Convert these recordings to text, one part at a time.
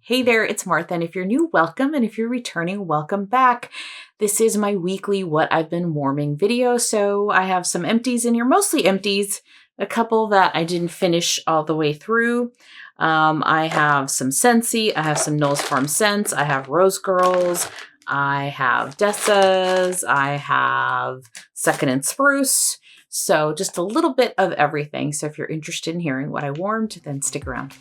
Hey there, it's Martha, and if you're new, welcome, and if you're returning, welcome back. This is my weekly What I've Been Warming video, so I have some empties in here, mostly empties, a couple that I didn't finish all the way through. I have some Scentsy, I have some Knowles Farm Scents, I have Rose Girls, I have Dessa's, I have Second and Spruce, so just a little bit of everything. So if you're interested in hearing what I warmed, then stick around.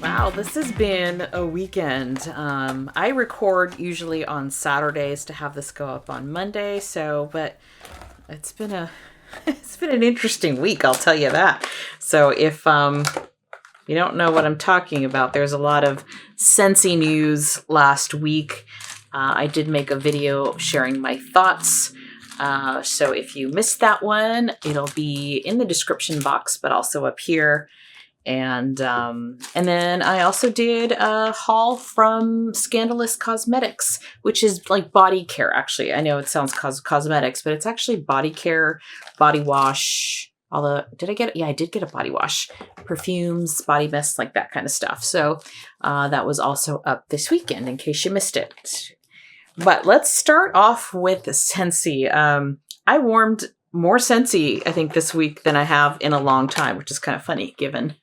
Wow, this has been a weekend. I record usually on Saturdays to have this go up on Monday. But it's been an interesting week, I'll tell you that. So if you don't know what I'm talking about, there's a lot of Scentsy news last week. I did make a video sharing my thoughts. So if you missed that one, it'll be in the description box, but also up here. And then I also did a haul from Scandalous Cosmetics, which is like body care, actually. I know it sounds cosmetics, but it's actually body care, body wash. Although, did I get it? Yeah, I did get a body wash, perfumes, body mist, like that kind of stuff. So that was also up this weekend in case you missed it. But let's start off with Scentsy. I warmed more Scentsy, I think, this week than I have in a long time, which is kind of funny given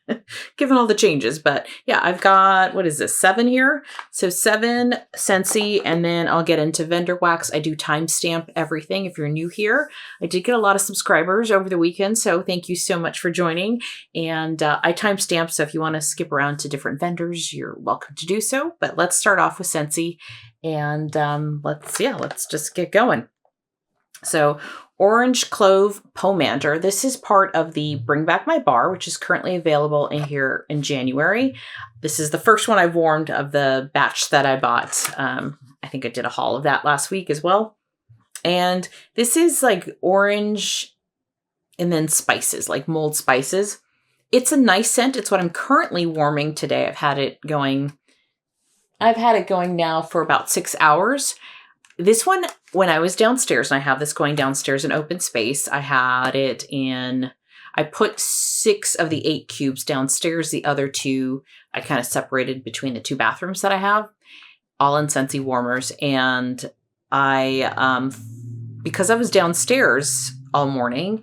all the changes. But yeah, I've got, what is this, 7 here? So 7 Scentsy, and then I'll get into vendor wax. I do timestamp everything if you're new here. I did get a lot of subscribers over the weekend, so thank you so much for joining. And I timestamp, so if you want to skip around to different vendors, you're welcome to do so. But let's start off with Scentsy, and let's just get going. So Orange Clove Pomander. This is part of the Bring Back My Bar, which is currently available in here in January. This is the first one I've warmed of the batch that I bought. I think I did a haul of that last week as well. And this is like orange and then spices, like mulled spices. It's a nice scent. It's what I'm currently warming today. I've had it going now for about 6 hours. This one, when I was downstairs, and I have this going downstairs in open space, I put 6 of the 8 cubes downstairs. The other 2, I kind of separated between the 2 bathrooms that I have, all in Scentsy warmers. And because I was downstairs all morning,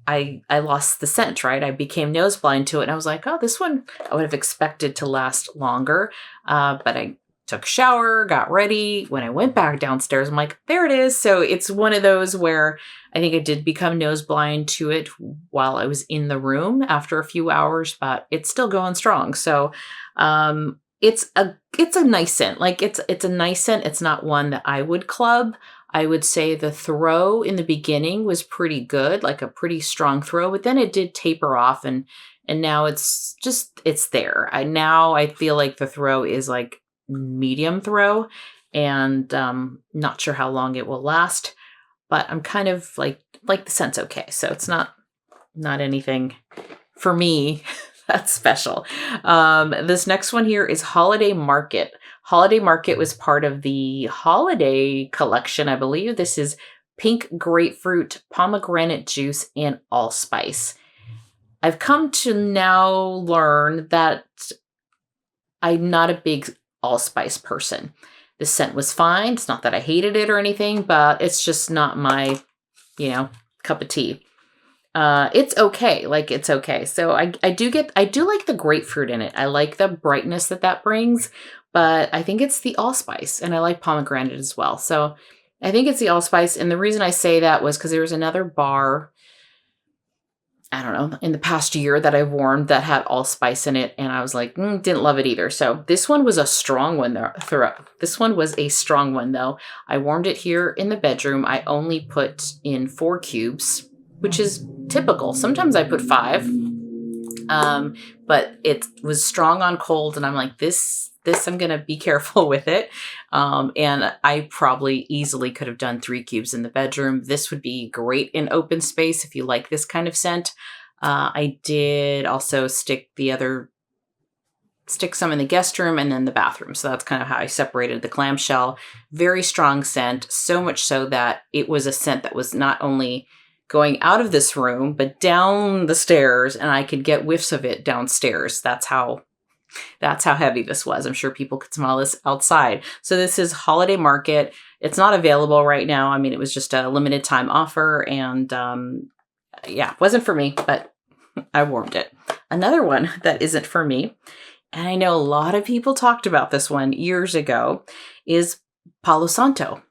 I lost the scent, right? I became nose blind to it. And I was like, oh, this one I would have expected to last longer. But I took a shower, got ready. When I went back downstairs, I'm like, there it is. So it's one of those where I think I did become nose blind to it while I was in the room after a few hours, but it's still going strong. So it's a nice scent. Like it's a nice scent. It's not one that I would club. I would say the throw in the beginning was pretty good, like a pretty strong throw, but then it did taper off, and now it's there. I feel like the throw is like medium throw, and not sure how long it will last, but I'm kind of like the scent's okay. So it's not anything for me that's special. This next one here is Holiday Market. Holiday Market was part of the holiday collection, I believe. This is pink grapefruit, pomegranate juice, and allspice. I've come to now learn that I'm not a big allspice person. The scent was fine. It's not that I hated it or anything, but it's just not my, cup of tea. It's okay. Like, it's okay. So I do like the grapefruit in it. I like the brightness that brings, but I think it's the allspice, and I like pomegranate as well. So I think it's the allspice. And the reason I say that was because there was another bar, I don't know, in the past year that I warmed that had allspice in it, and I was like, didn't love it either. So this one was a strong one though. This one was a strong one though. I warmed it here in the bedroom. I only put in 4 cubes, which is typical. Sometimes I put 5, but it was strong on cold, and I'm like, this I'm going to be careful with it. And I probably easily could have done 3 cubes in the bedroom. This would be great in open space if you like this kind of scent. I did also stick some in the guest room and then the bathroom. So that's kind of how I separated the clamshell. Very strong scent, so much so that it was a scent that was not only going out of this room, but down the stairs, and I could get whiffs of it downstairs. That's how heavy this was. I'm sure people could smell this outside. So this is Holiday Market. It's not available right now. I mean, it was just a limited time offer, and wasn't for me, but I warmed it. Another one that isn't for me, and I know a lot of people talked about this one years ago, is Palo Santo.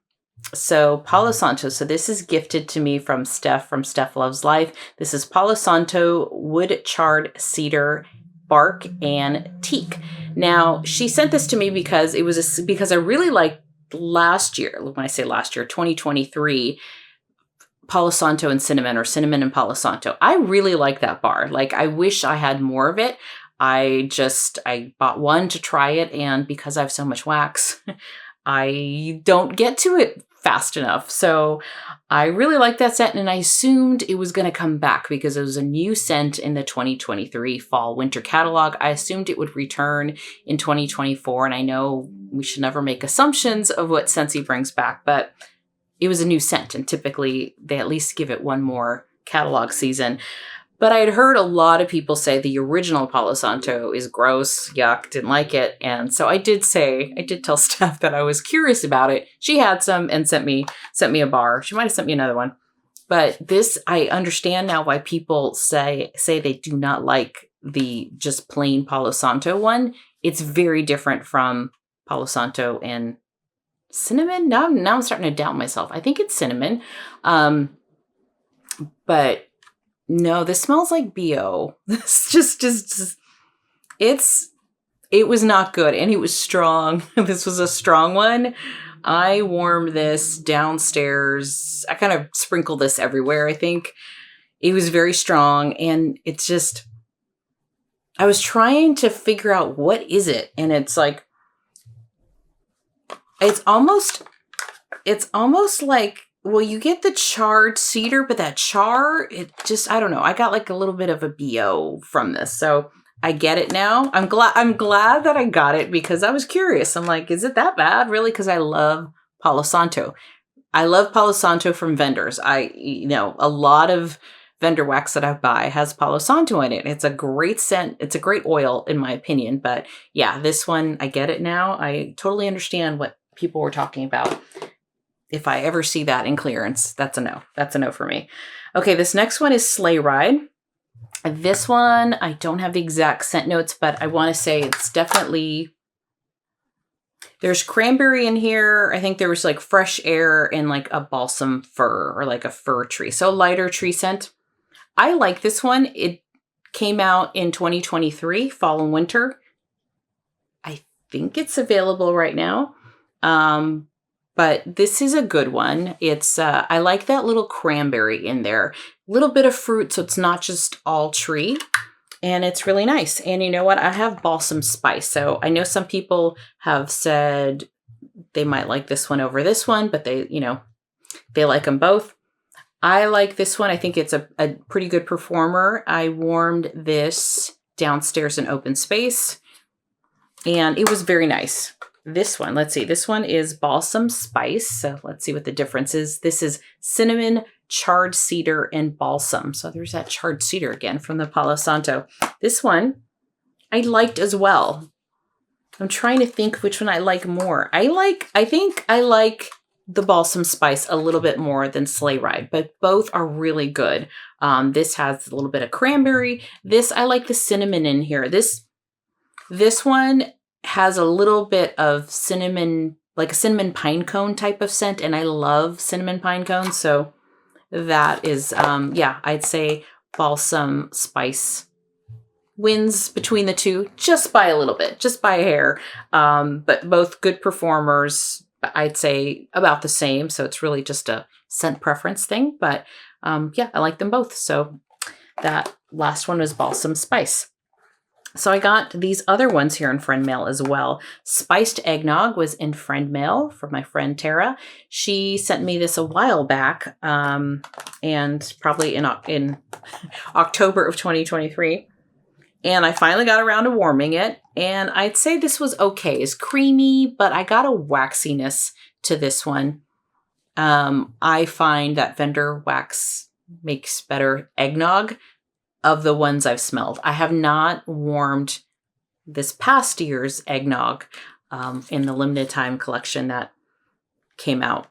So Palo Santo, so this is gifted to me from Steph Loves Life. This is Palo Santo wood charred cedar bark and teak. Now, she sent this to me because because I really liked last year, when I say last year, 2023, Palo Santo and cinnamon, or cinnamon and Palo Santo. I really like that bar. Like, I wish I had more of it. I bought one to try it, and because I have so much wax, I don't get to it fast enough. So I really like that scent, and I assumed it was going to come back because it was a new scent in the 2023 fall winter catalog. I assumed it would return in 2024, and I know we should never make assumptions of what Scentsy brings back, but it was a new scent, and typically they at least give it one more catalog season. But I had heard a lot of people say the original Palo Santo is gross, yuck, didn't like it. And so I did tell Steph that I was curious about it. She had some and sent me a bar. She might have sent me another one. But this, I understand now why people say they do not like the just plain Palo Santo one. It's very different from Palo Santo and cinnamon. Now I'm starting to doubt myself. I think it's cinnamon. But no, this smells like BO. This it was not good, and it was strong. This was a strong one. I warmed this downstairs. I kind of sprinkled this everywhere, I think. It was very strong, and it's just, I was trying to figure out what is it, and it's like, it's almost like, well, you get the charred cedar, but that char, it just, I don't know. I got like a little bit of a BO from this. So I get it now. I'm glad that I got it because I was curious. I'm like, is it that bad? Really? Because I love Palo Santo. I love Palo Santo from vendors. A lot of vendor wax that I buy has Palo Santo in it. It's a great scent. It's a great oil in my opinion. But yeah, this one, I get it now. I totally understand what people were talking about. If I ever see that in clearance, that's a no. That's a no for me. Okay, this next one is Sleigh Ride. This one, I don't have the exact scent notes, but I want to say it's definitely, there's cranberry in here. I think there was like fresh air and like a balsam fir, or like a fir tree. So lighter tree scent. I like this one. It came out in 2023, fall and winter. I think it's available right now. But this is a good one. It's, I like that little cranberry in there. A little bit of fruit, so it's not just all tree. And it's really nice. And you know what? I have balsam spice. So I know some people have said they might like this one over this one, but they like them both. I like this one. I think it's a pretty good performer. I warmed this downstairs in open space, and it was very nice. This one, let's see. This one is balsam spice. So let's see what the difference is. This is cinnamon, charred cedar, and balsam. So there's that charred cedar again from the Palo Santo. This one I liked as well. I'm trying to think which one I like more. I think I like the balsam spice a little bit more than Sleigh Ride, but both are really good. This has a little bit of cranberry. This, I like the cinnamon in here. This one has a little bit of cinnamon, like a cinnamon pine cone type of scent, and I love cinnamon pine cones. So that is, I'd say balsam spice wins between the two, just by a little bit, just by a hair. But both good performers. I'd say about the same. So it's really just a scent preference thing. But I like them both. So that last one was balsam spice. So I got these other ones here in friend mail as well. Spiced eggnog was in friend mail from my friend Tara. She sent me this a while back, and probably in October of 2023. And I finally got around to warming it. And I'd say this was okay. It's creamy, but I got a waxiness to this one. I find that vendor wax makes better eggnog of the ones I've smelled. I have not warmed this past year's eggnog in the limited time collection that came out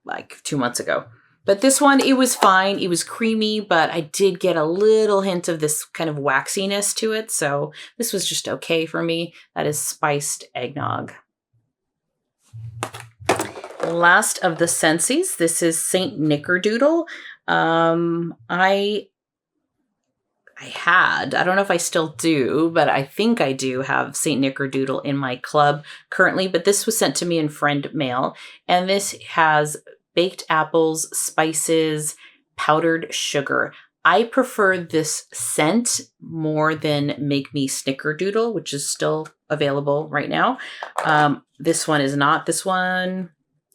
like 2 months ago. But this one, it was fine. It was creamy, but I did get a little hint of this kind of waxiness to it. So this was just okay for me. That is spiced eggnog. Last of the Scentsys, this is Saint Nickerdoodle. I don't know if I still do, but I think I do have Saint Nickerdoodle in my club currently, but this was sent to me in friend mail. And this has baked apples, spices, powdered sugar. I prefer this scent more than Make Me Snickerdoodle, which is still available right now. This one is not. This one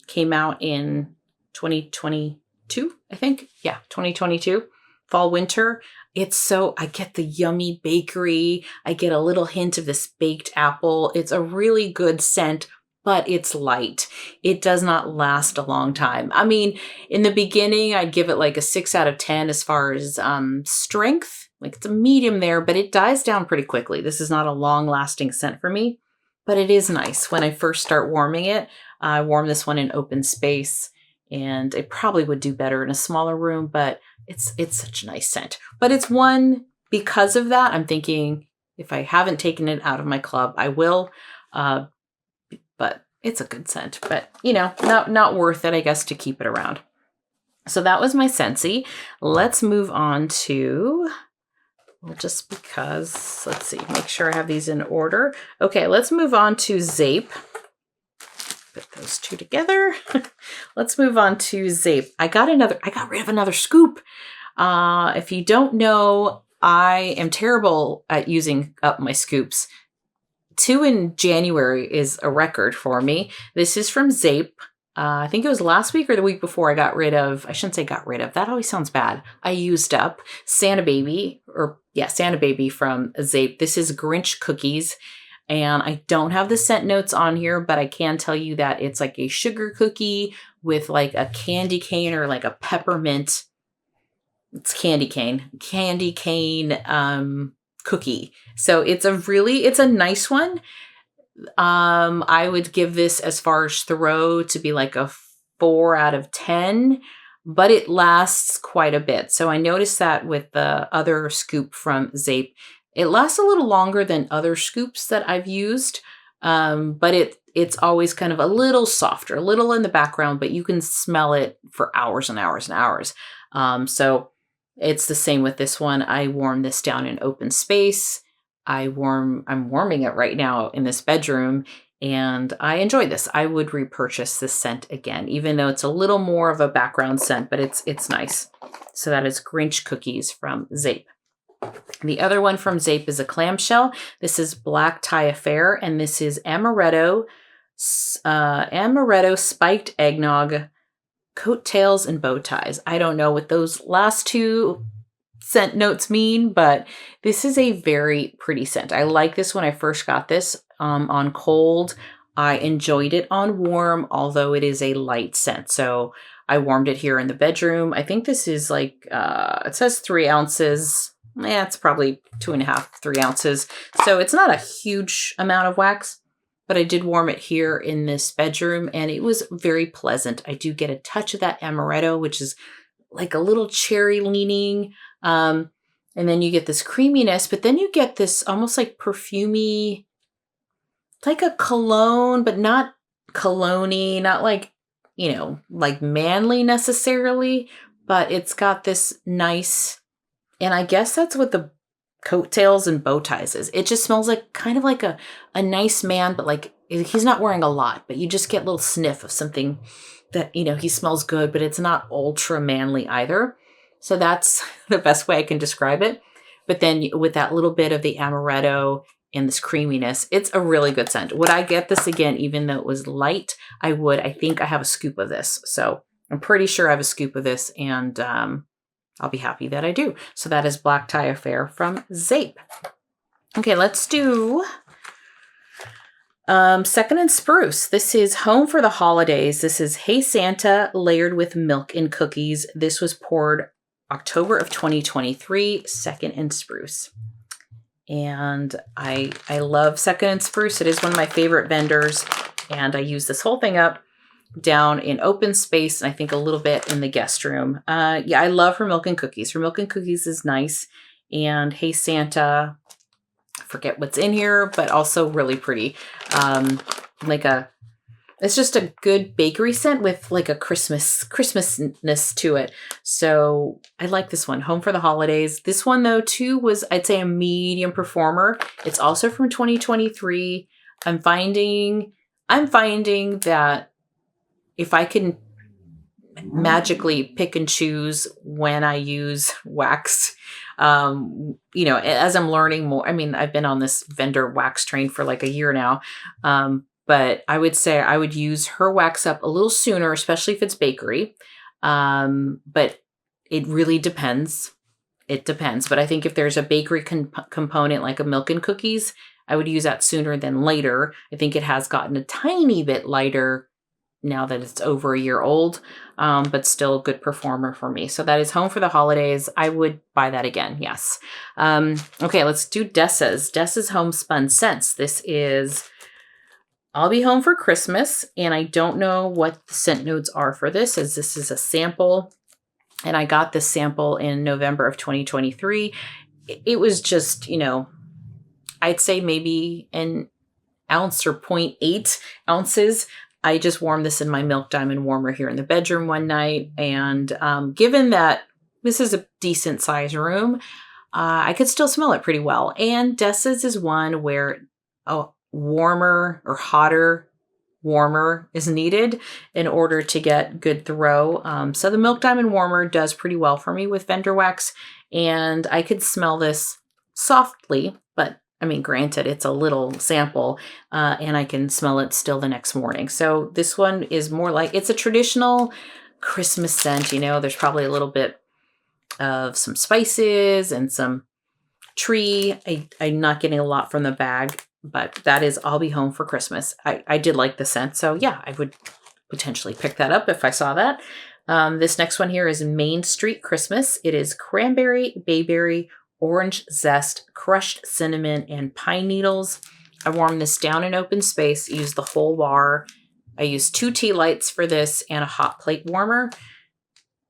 came out in 2022, I think. Yeah, 2022, fall, winter. I get the yummy bakery. I get a little hint of this baked apple. It's a really good scent, but it's light. It does not last a long time. I mean, in the beginning, I'd give it like a 6 out of 10 as far as strength. Like it's a medium there, but it dies down pretty quickly. This is not a long lasting scent for me, but it is nice. When I first start warming it, I warm this one in open space, and it probably would do better in a smaller room, but it's such a nice scent. But it's one, because of that, I'm thinking if I haven't taken it out of my club, I will. But it's a good scent, but you know, not worth it, I guess, to keep it around. So that was my Scentsy. Let's move on to, well, just because, let's see, make sure I have these in order. Okay, let's move on to Zeep. Put those two together. Let's move on to Zeep. I got rid of another scoop. If you don't know, I am terrible at using up my scoops. 2 in January is a record for me. This is from Zeep. I think it was last week or the week before I shouldn't say got rid of. That always sounds bad. I used up Santa Baby from Zeep. This is Grinch cookies. And I don't have the scent notes on here, but I can tell you that it's like a sugar cookie with like a candy cane or like a peppermint. It's candy cane cookie. So it's a nice one. I would give this, as far as throw, to be like a 4 out of 10, but it lasts quite a bit. So I noticed that with the other scoop from Zeep, it lasts a little longer than other scoops that I've used. But it's always kind of a little softer, a little in the background, but you can smell it for hours and hours and hours. So it's the same with this one. I warm this down in open space. I'm warming it right now in this bedroom, and I enjoy this. I would repurchase this scent again, even though it's a little more of a background scent, but it's nice. So that is Grinch cookies from Zeep. The other one from Zeep is a clamshell. This is Black Tie Affair, and this is amaretto spiked eggnog, coattails, and bow ties. I don't know what those last two scent notes mean, but this is a very pretty scent. I like this when I first got this on cold. I enjoyed it on warm, although it is a light scent. So I warmed it here in the bedroom. I think this is like, it says 3 ounces. Yeah, it's probably 2.5, 3 ounces. So it's not a huge amount of wax, but I did warm it here in this bedroom, and it was very pleasant. I do get a touch of that amaretto, which is like a little cherry leaning. And then you get this creaminess, but then you get this almost like perfumey, like a cologne, but not cologne-y, not like, you know, like manly necessarily, but it's got this nice, and I guess that's what the coattails and bow ties is. It just smells like kind of like a nice man, but like he's not wearing a lot, but you just get a little sniff of something that, you know, he smells good, but it's not ultra manly either. So that's the best way I can describe it. But then with that little bit of the amaretto and this creaminess, it's a really good scent. Would I get this again, even though it was light? I would. I think I have a scoop of this. So I'm pretty sure I have a scoop of this, and I'll be happy that I do. So that is Black Tie Affair from Zeep. Okay, let's do Second and Spruce. This is Home for the Holidays. This is Hey Santa layered with milk and cookies. This was poured October of 2023, Second and Spruce. And I love Second and Spruce. It is one of my favorite vendors. And I use this whole thing up down in open space, and I think a little bit in the guest room. Yeah, I love her milk and cookies. Her milk and cookies is nice. And Hey Santa, I forget what's in here, but also really pretty. It's just a good bakery scent with like a Christmasness to it. So I like this one, Home for the Holidays. This one though too was, I'd say, a medium performer. It's also from 2023. I'm finding that if I can magically pick and choose when I use wax, as I'm learning more, I mean, I've been on this vendor wax train for like a year now. But I would say I would use her wax up a little sooner, especially if it's bakery. But it really depends. It depends. But I think if there's a bakery component like a milk and cookies, I would use that sooner than later. I think it has gotten a tiny bit lighter now that it's over a year old, but still a good performer for me. So that is Home for the Holidays. I would buy that again, yes. Okay, let's do Dessa's Homespun Scents. This is I'll Be Home for Christmas, and I don't know what the scent notes are for this, as this is a sample, and I got this sample in November of 2023. It was just, I'd say maybe an ounce or 0.8 ounces. I just warmed this in my Milk Diamond warmer here in the bedroom one night, and given that this is a decent size room, I could still smell it pretty well. And Dessa's is one where warmer or hotter warmer is needed in order to get good throw. So the Milk Diamond warmer does pretty well for me with vendor wax, and I could smell this softly, but I mean, granted, it's a little sample, and I can smell it still the next morning. So this one is more like, it's a traditional Christmas scent. There's probably a little bit of some spices and some tree. I'm not getting a lot from the bag, but that is I'll Be Home for Christmas. I did like the scent. So yeah, I would potentially pick that up if I saw that. This next one here is Main Street Christmas. It is cranberry, bayberry, orange zest, crushed cinnamon, and pine needles. I warmed this down in open space, used the whole bar. I used 2 tea lights for this and a hot plate warmer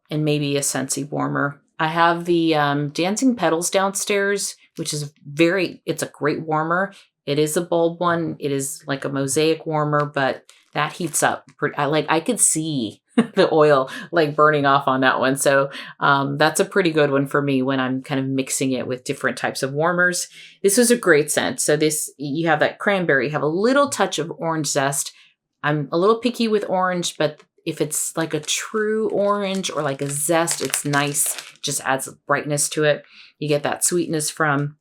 and maybe a Scentsy warmer. I have the Dancing Petals downstairs, which is it's a great warmer. It is a bulb one. It is like a mosaic warmer, but that heats up. I could see the oil like burning off on that one. So that's a pretty good one for me when I'm kind of mixing it with different types of warmers. This was a great scent. So you have that cranberry, you have a little touch of orange zest. I'm a little picky with orange, but if it's like a true orange or like a zest, it's nice. Just adds brightness to it. You get that sweetness from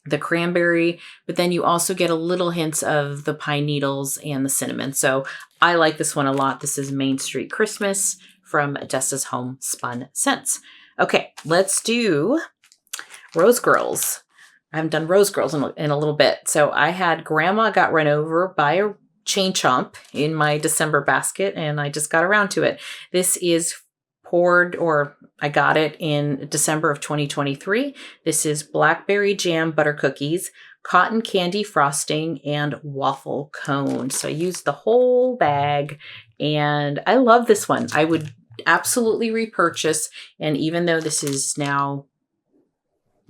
the cranberry, but then you also get a little hints of the pine needles and the cinnamon. So I like this one a lot. This is Main Street Christmas from Dessa's Homespun Scents. Okay, let's do Rose Girls. I haven't done Rose Girls in a little bit. So I had Grandma Got Run Over by a Chain Chomp in my December basket, and I just got around to it. This is I got it in December of 2023. This is blackberry jam butter cookies, cotton candy frosting, and waffle cone. So I used the whole bag, and I love this one. I would absolutely repurchase. And even though this is now,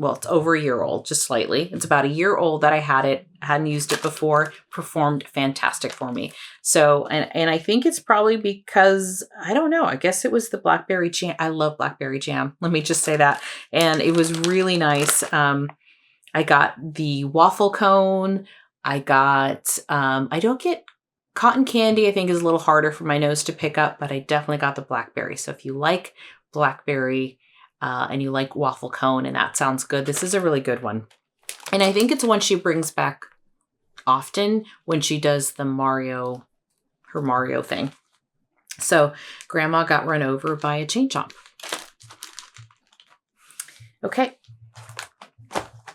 it's over a year old, just slightly. It's about a year old that I had it, hadn't used it before, performed fantastic for me. So, and I think it's probably because, I don't know, I guess it was the blackberry jam. I love blackberry jam. Let me just say that. And it was really nice. I got the waffle cone. I don't get cotton candy, I think is a little harder for my nose to pick up, but I definitely got the blackberry. So if you like blackberry, and you like waffle cone, and that sounds good, this is a really good one. And I think it's one she brings back often when she does her Mario thing. So Grandma Got Run Over by a Chain Chomp. Okay.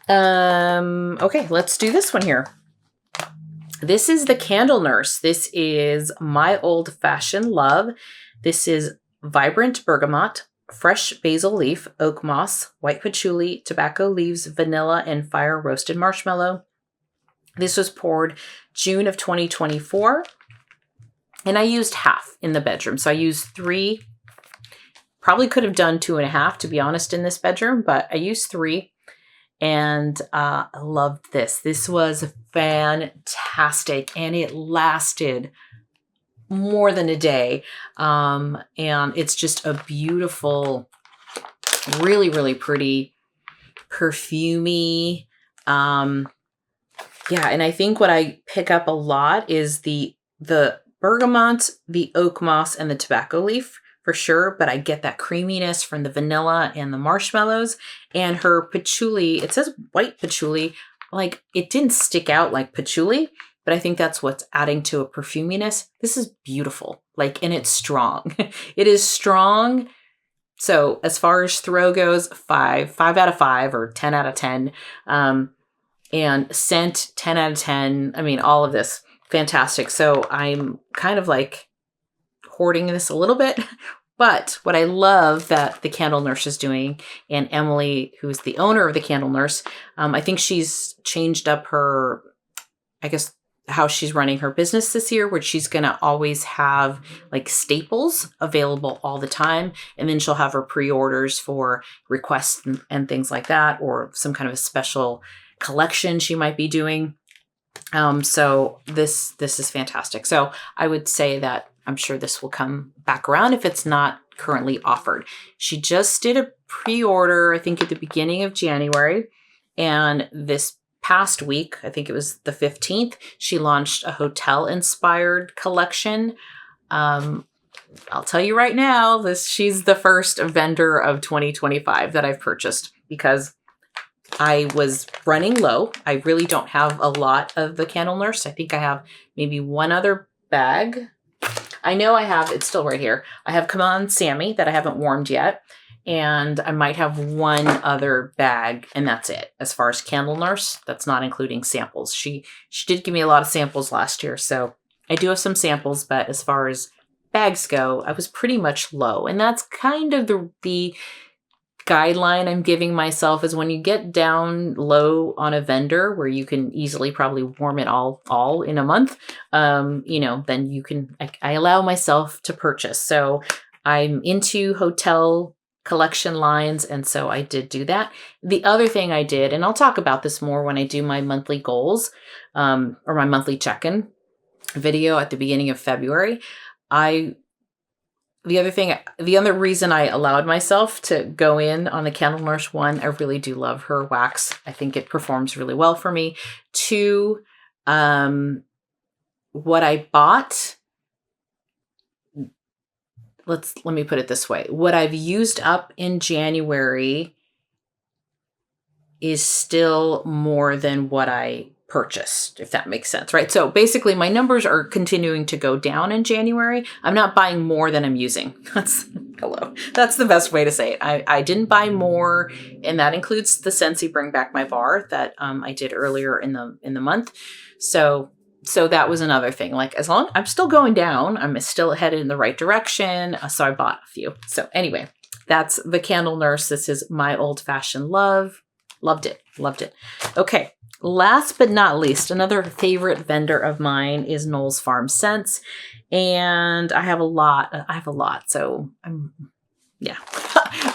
Okay, let's do this one here. This is the Candle Nurse. This is My Old Fashioned Love. This is vibrant bergamot, fresh basil leaf, oak moss, white patchouli, tobacco leaves, vanilla, and fire roasted marshmallow. This was poured June of 2024. And I used half in the bedroom. So I used 3. Probably could have done 2.5, to be honest, in this bedroom, but I used 3. And I loved this. This was fantastic. And it lasted more than a day. And it's just a beautiful, really, really pretty, perfumey. Yeah, and I think what I pick up a lot is the bergamot, the oak moss, and the tobacco leaf for sure, but I get that creaminess from the vanilla and the marshmallows, and her patchouli, it says white patchouli, like it didn't stick out like patchouli, but I think that's what's adding to a perfuminess. This is beautiful, like, and it's strong. It is strong. So as far as throw goes, 5 out of 5 or 10 out of 10. And scent, 10 out of 10. I mean, all of this, fantastic. So I'm kind of like hoarding this a little bit, but what I love that the Candle Nurse is doing, and Emily, who's the owner of the Candle Nurse, I think she's changed up her, I guess, how she's running her business this year, where she's going to always have like staples available all the time. And then she'll have her pre-orders for requests and things like that, or some kind of a special collection she might be doing. So this is fantastic. So I would say that I'm sure this will come back around if it's not currently offered. She just did a pre-order, I think at the beginning of January. And this past week, I think it was the 15th, she launched a hotel-inspired collection. I'll tell you right now, she's the first vendor of 2025 that I've purchased, because I was running low. I really don't have a lot of the Candle Nurse. I think I have maybe one other bag. I know I have, it's still right here. I have Come On Sammy that I haven't warmed yet. And I might have one other bag, and that's it. As far as Candle Nurse, that's not including samples. She did give me a lot of samples last year, so I do have some samples, but as far as bags go, I was pretty much low. And that's kind of the guideline I'm giving myself, is when you get down low on a vendor where you can easily probably warm it all in a month, then you can, I allow myself to purchase. So I'm into hotel collection lines, and so I did do that. The other thing I did, and I'll talk about this more when I do my monthly goals, or my monthly check-in video at the beginning of February, the other reason I allowed myself to go in on the Candle Nurse, 1, I really do love her wax. I think it performs really well for me. 2, what I bought, let me put it this way. What I've used up in January is still more than what I purchased, if that makes sense, right? So basically my numbers are continuing to go down in January. I'm not buying more than I'm using. That's the best way to say it. I didn't buy more, and that includes the Scentsy Bring Back My Bar that I did earlier in the month. So that was another thing. Like, as long I'm still going down, I'm still headed in the right direction. So I bought a few. So anyway, that's the Candle Nurse. This is My Old Fashioned Love. Loved it. Okay. Last but not least, another favorite vendor of mine is Knowles Farm Scents. And I have a lot. So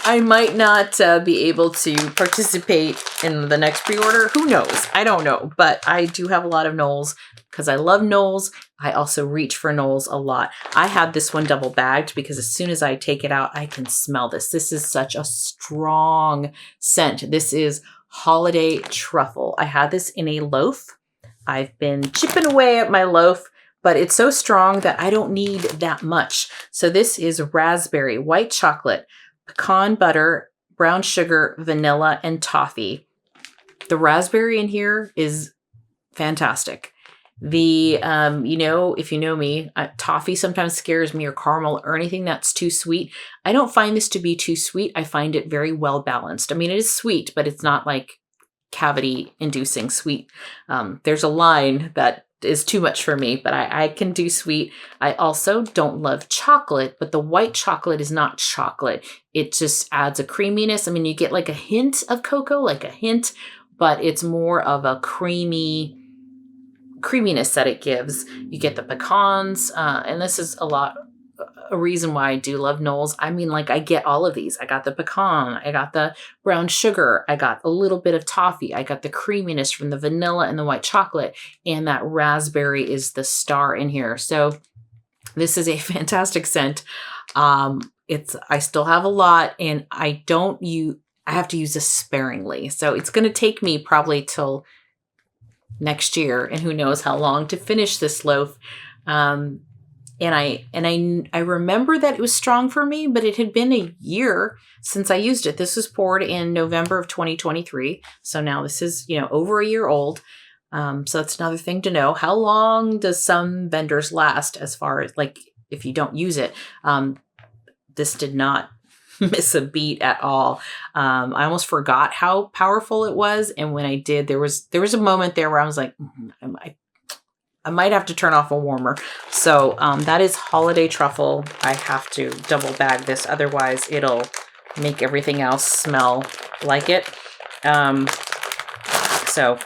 I might not be able to participate in the next pre-order. Who knows? I don't know. But I do have a lot of Knowles because I love Knowles. I also reach for Knowles a lot. I had this one double bagged because as soon as I take it out, I can smell this. This is such a strong scent. This is Holiday Truffle. I had this in a loaf. I've been chipping away at my loaf, but it's so strong that I don't need that much. So this is raspberry, white chocolate, pecan butter, brown sugar, vanilla, and toffee. The raspberry in here is fantastic. The, if you know me, toffee sometimes scares me, or caramel, or anything that's too sweet. I don't find this to be too sweet. I find it very well balanced. I mean, it is sweet, but it's not like cavity inducing sweet. There's a line that is too much for me, but I can do sweet. I also don't love chocolate, but the white chocolate is not chocolate. It just adds a creaminess. I mean, you get like a hint of cocoa, like a hint, but it's more of a creaminess that it gives. You get the pecans, and this is a reason why I do love Knowles. I mean, like, I get all of these. I got the pecan, I got the brown sugar, I got a little bit of toffee, I got the creaminess from the vanilla and the white chocolate, and that raspberry is the star in here. So this is a fantastic scent. I still have a lot, and I have to use this sparingly. So it's going to take me probably till next year, and who knows how long, to finish this loaf. And I remember that it was strong for me, but it had been a year since I used it. This was poured in November of 2023. So now this is, over a year old. So that's another thing to know. How long does some vendors last as far as, like, if you don't use it? This did not miss a beat at all. I almost forgot how powerful it was. And when I did, there was a moment there where I was like, I might have to turn off a warmer. So that is holiday truffle. I have to double bag this, otherwise it'll make everything else smell like it. So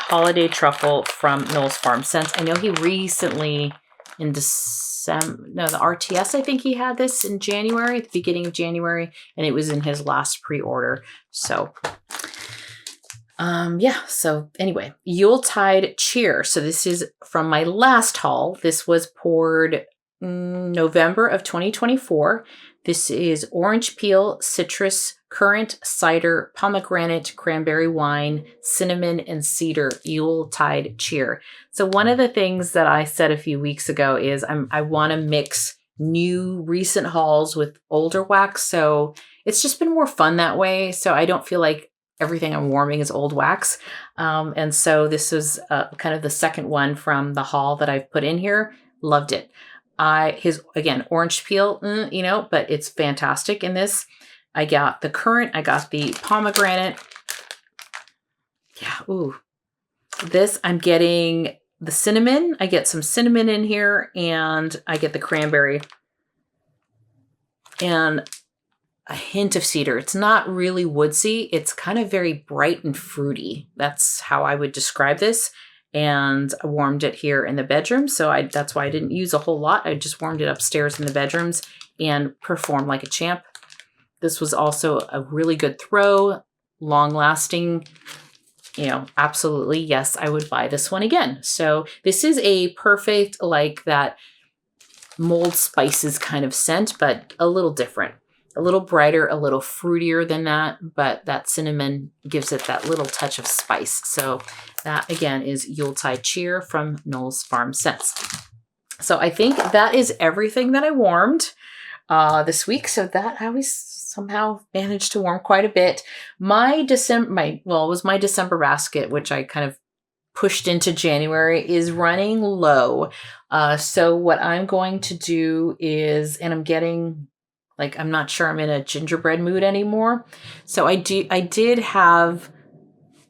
holiday truffle from Knowles Farm Scents. I know he recently in December, no, the RTS, I think he had this in January, at the beginning of January, and it was in his last pre-order. So so anyway, Yuletide Cheer. So this is from my last haul. This was poured November of 2024. This is orange peel, citrus, currant, cider, pomegranate, cranberry wine, cinnamon, and cedar Yuletide Cheer. So one of the things that I said a few weeks ago is I want to mix new recent hauls with older wax. So it's just been more fun that way. So I don't feel like everything I'm warming is old wax. And so this was kind of the second one from the haul that I've put in here. Loved it. Again, orange peel, but it's fantastic in this. I got the currant, I got the pomegranate. Yeah, ooh. This, I'm getting the cinnamon. I get some cinnamon in here, and I get the cranberry. And a hint of cedar. It's not really woodsy. It's kind of very bright and fruity. That's how I would describe this. And I warmed it here in the bedroom. So that's why I didn't use a whole lot. I just warmed it upstairs in the bedrooms and performed like a champ. This was also a really good throw, long lasting. Absolutely. Yes, I would buy this one again. So this is a perfect, like that mold spices kind of scent, but a little different. A little brighter, a little fruitier than that, but that cinnamon gives it that little touch of spice. So that, again, is Yuletide Cheer from Knowles Farm Scents. So I think that is everything that I warmed this week. So that I always somehow managed to warm quite a bit. My December basket, which I kind of pushed into January, is running low. So what I'm going to do is, and I'm getting, I'm not sure I'm in a gingerbread mood anymore. So I did have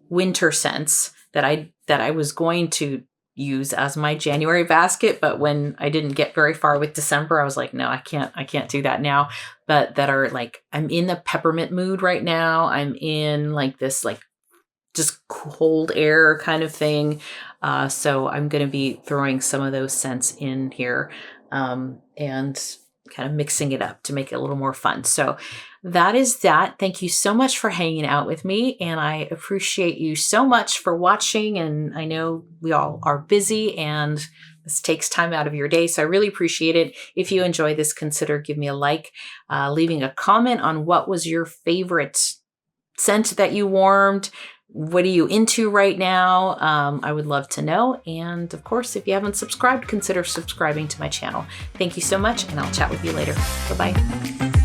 winter scents that I was going to use as my January basket, but when I didn't get very far with December, I was like, no, I can't do that now. But that are I'm in the peppermint mood right now. I'm in this just cold air kind of thing. So I'm going to be throwing some of those scents in here, and kind of mixing it up to make it a little more fun. So that is that. Thank you so much for hanging out with me, and I appreciate you so much for watching. And I know we all are busy, and this takes time out of your day, so I really appreciate it. If you enjoy this, consider giving me a like, leaving a comment on what was your favorite scent that you warmed. What are you into right now? I would love to know. And of course, if you haven't subscribed, consider subscribing to my channel. Thank you so much, and I'll chat with you later. Bye-bye.